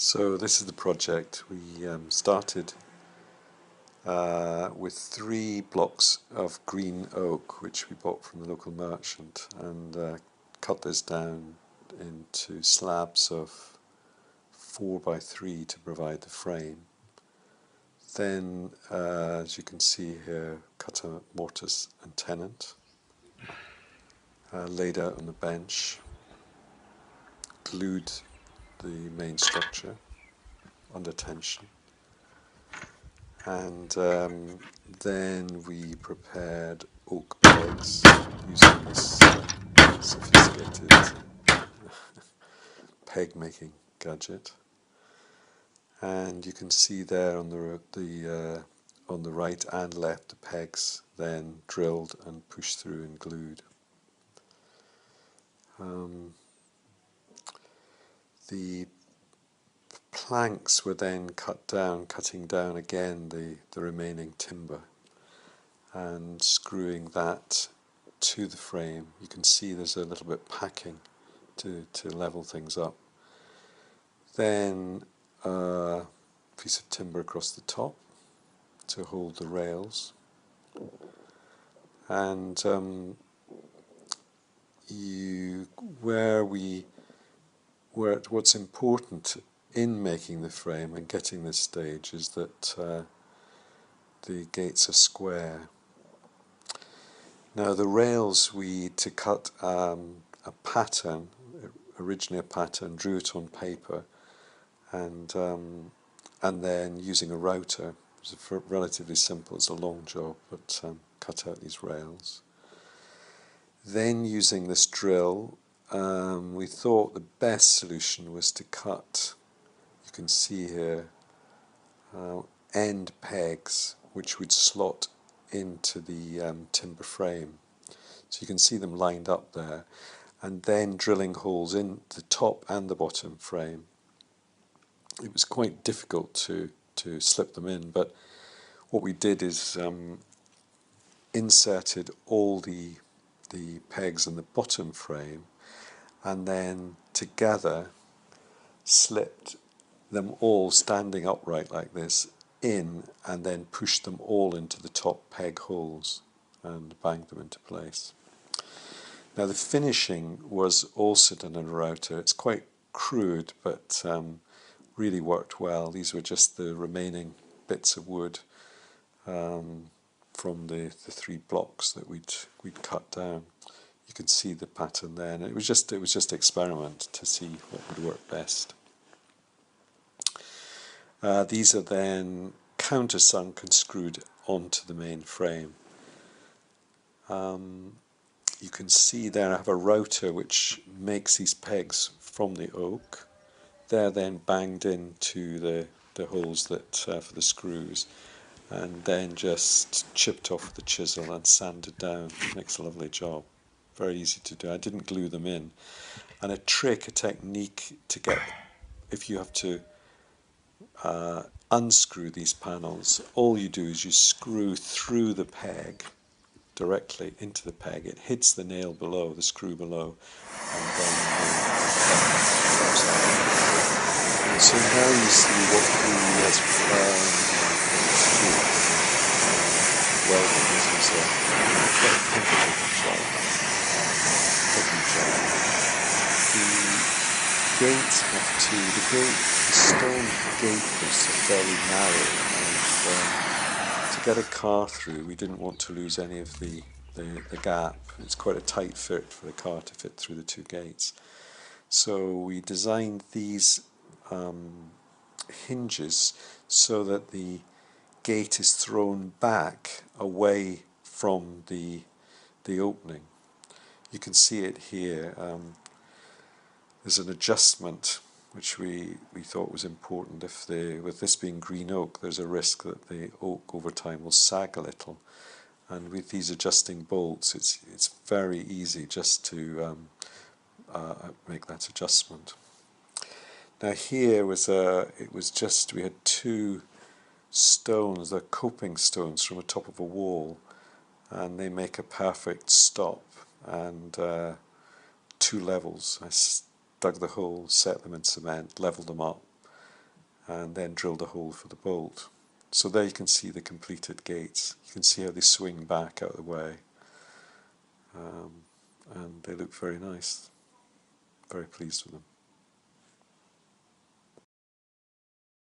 So this is the project. We started with 3 blocks of green oak, which we bought from the local merchant, and cut this down into slabs of 4 by 3 to provide the frame. Then, as you can see here, cut a mortise and tenon, laid out on the bench, glued the main structure under tension, and then we prepared oak pegs using this sophisticated peg making gadget. And you can see there on the right and left the pegs then drilled and pushed through and glued. The planks were then cutting down again the remaining timber and screwing that to the frame. You can see there's a little bit packing to level things up. Then a piece of timber across the top to hold the rails, and what's important in making the frame and getting this stage is that the gates are square. Now the rails, to cut a pattern, originally a pattern, drew it on paper, and then using a router, it was relatively simple, it's a long job, but cut out these rails. Then using this drill, we thought the best solution was to cut, you can see here, end pegs which would slot into the timber frame. So you can see them lined up there, and then drilling holes in the top and the bottom frame. It was quite difficult to slip them in, but what we did is inserted all the pegs in the bottom frame, and then together slipped them all standing upright like this in, and then pushed them all into the top peg holes and banged them into place. Now the finishing was also done in a router. It's quite crude, but really worked well. These were just the remaining bits of wood from the 3 blocks that we'd cut down. You can see the pattern there, and it was just experiment to see what would work best. These are then countersunk and screwed onto the main frame. You can see there I have a router which makes these pegs from the oak. They're then banged into the holes that for the screws, and then just chipped off with the chisel and sanded down. Makes a lovely job. Very easy to do. I didn't glue them in. And a technique to get, if you have to unscrew these panels, all you do is you screw through the peg directly into the peg. It hits the nail below, the screw below, and then comes out. So now you see what we as welding is a quite complicated job. The stone gate was fairly narrow, and to get a car through, we didn't want to lose any of the gap. It's quite a tight fit for the car to fit through the 2 gates. So we designed these hinges so that the gate is thrown back away from the opening. You can see it here. There's an adjustment which we thought was important. With this being green oak, there's a risk that the oak over time will sag a little, and with these adjusting bolts, it's very easy just to make that adjustment. Now here we had 2 stones, they're coping stones from the top of a wall, and they make a perfect stop, and 2 levels. I dug the hole, set them in cement, levelled them up, and then drilled a hole for the bolt. So there you can see the completed gates. You can see how they swing back out of the way, and they look very nice. Very pleased with them.